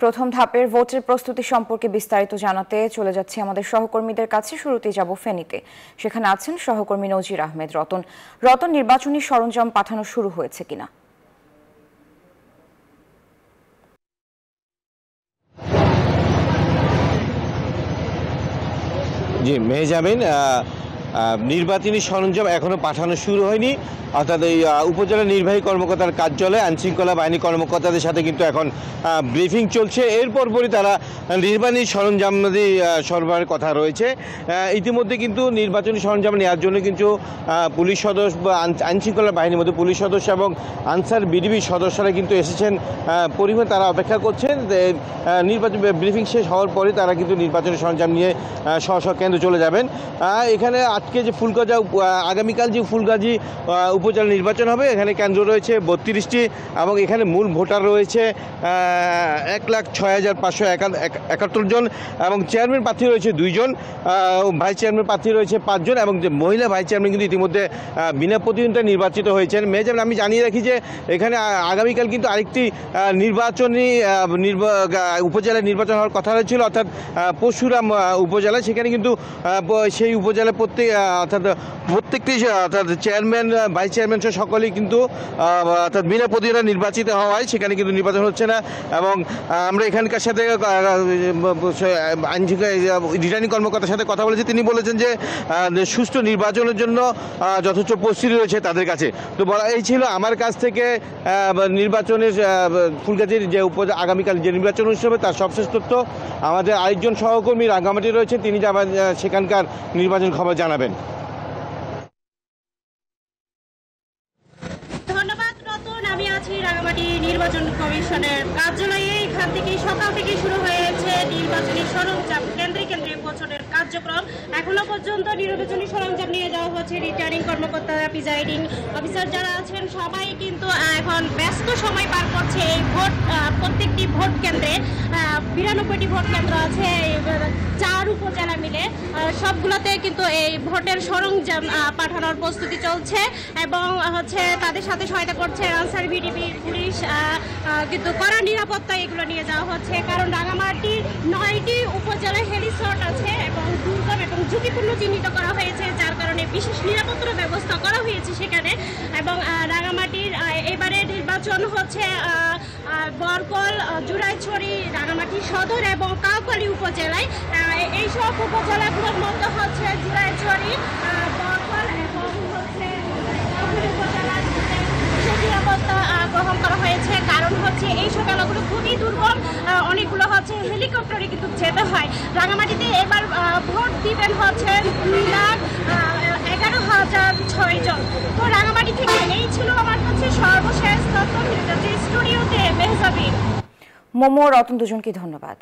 প্রথম ধাপের ভোটের প্রস্তুতি সম্পর্কে বিস্তারিত জানাতে চলে যাচ্ছি আমাদের সহকর্মীদের কাছে। শুরুতেই যাব ফেনীতে। সেখানে আছেন সহকর্মী নজির আহমেদ রতন। রতন, নির্বাচনী সরঞ্জাম পাঠানো শুরু হয়েছে কিনা? জি মেহজাবিন, নির্বাচনী সরঞ্জাম এখনো পাঠানো শুরু হয়নি। অর্থাৎ এই উপজেলা নির্বাহী কর্মকর্তার কার্যালয়ে আইনশৃঙ্খলা বাহিনী কর্মকর্তাদের সাথে কিন্তু এখন ব্রিফিং চলছে। এরপর পরই তারা নির্বাচনী সরঞ্জাম সরবরাহের কথা রয়েছে। ইতিমধ্যে কিন্তু নির্বাচনী সরঞ্জাম নেওয়ার জন্য কিন্তু পুলিশ সদস্য বা আইনশৃঙ্খলা বাহিনীর মধ্যে পুলিশ সদস্য এবং আনসার বিডিবি সদস্যরা কিন্তু এসেছেন পরিমাণ। তারা অপেক্ষা করছেন নির্বাচন ব্রিফিং শেষ হওয়ার পরে তারা কিন্তু নির্বাচনী সরঞ্জাম নিয়ে স্ব কেন্দ্রে চলে যাবেন। এখানে আজকে যে ফুলগাজা আগামীকাল যে ফুলগাজী উপজেলা নির্বাচন হবে, এখানে কেন্দ্র রয়েছে 32টি এবং এখানে মূল ভোটার রয়েছে 1,06,571 জন এবং চেয়ারম্যান প্রার্থী রয়েছে 2 জন, ভাইস চেয়ারম্যান প্রার্থী রয়েছে 5 জন এবং যে মহিলা ভাইস চেয়ারম্যান কিন্তু ইতিমধ্যে বিনা প্রতিদ্বন্দ্বিতায় নির্বাচিত হয়েছেন। মেজর আমি জানিয়ে রাখি যে এখানে আগামীকাল কিন্তু আরেকটি নির্বাচনী উপজেলায় নির্বাচন হওয়ার কথা হয়েছিল, অর্থাৎ পরশুরাম উপজেলা। সেখানে কিন্তু সেই উপজেলায় প্রত্যেকটি অর্থাৎ চেয়ারম্যান ভাইস চেয়ারম্যান সহ সকলেই কিন্তু অর্থাৎ বিনা প্রতিদ্বন্দ্বিতায় নির্বাচিত হওয়ায় সেখানে কিন্তু নির্বাচন হচ্ছে না। এবং আমরা এখানকার সাথে রিটার্নিং কর্মকর্তার সাথে কথা বলেছি। তিনি বলেছেন যে সুষ্ঠু নির্বাচনের জন্য যথেষ্ট প্রস্তুতি রয়েছে তাদের কাছে। তো বলা এই ছিল আমার কাছ থেকে নির্বাচনের ফুলগাজীর যে আগামীকাল যে নির্বাচন অনুষ্ঠিত হবে তার সবশেষ তথ্য। আমাদের আরেকজন সহকর্মী রাঙ্গামাটি রয়েছেন, তিনি সেখানকার নির্বাচন খবর জানাবেন। ধন্যবাদ রতন। আমি আছি রাঙ্গামাটি নির্বাচন কমিশনের কার্যালয়ে। এখান থেকে সকাল থেকে শুরু হয়েছে নির্বাচনী সরঞ্জাম কেন্দ্রে কেন্দ্রে পৌঁছানোর কার্যক্রম। এখনো পর্যন্ত নির্বাচনী সরঞ্জাম নিয়ে যাওয়া হচ্ছে। রিটার্নিং কর্মকর্তা, প্রিজাইডিং অফিসার যারা আছেন সবাই কিন্তু এখন ব্যস্ত সময় পার করছে। এই প্রত্যেকটি ভোট কেন্দ্রে 92টি ভোট কেন্দ্র আছে 4 উপজেলা মিলে, সবগুলোতে কিন্তু এই ভোটের সরঞ্জাম পাঠানোর প্রস্তুতি চলছে এবং তাদের সাথে সহায়তা করছে আনসার বিডিবি পুলিশ। কিন্তু কড়া নিরাপত্তা এগুলো নিয়ে যাওয়া হচ্ছে, কারণ রাঙ্গামাটির 9টি উপজেলায় হেলিসর্ট আছে এবং দুর্গম এবং ঝুঁকিপূর্ণ চিহ্নিত করা হয়েছে, যার কারণে বিশেষ নিরাপত্তার ব্যবস্থা করা হয়েছে সেখানে। এবং রাঙ্গামাটির এবারে নির্বাচন হচ্ছে বরকল, জুরাইছড়ি, রাঙ্গামাটি সদর এবং কাউখালী উপজেলায়। এইসব উপজেলাগুলোর মধ্যে হচ্ছে জুরাইছড়ি, বরকল এবং কাউখালী উপজেলার নিরাপত্তা গ্রহণ করা হয়েছে, কারণ এইসব এলাকাগুলো খুবই দুর্গম। অনেকগুলো হেলিকপ্টারে কিন্তু যেতে হয়। রাঙ্গামাটিতে এবার ভোট দিবেন 2,11,006 জন। তো রাঙ্গামাটি থেকে এই ছিল আমার কাছে সর্বশেষ তথ্য। স্টুডিওতে মেহজাবিন, মোমো, রতন দুজনকে ধন্যবাদ।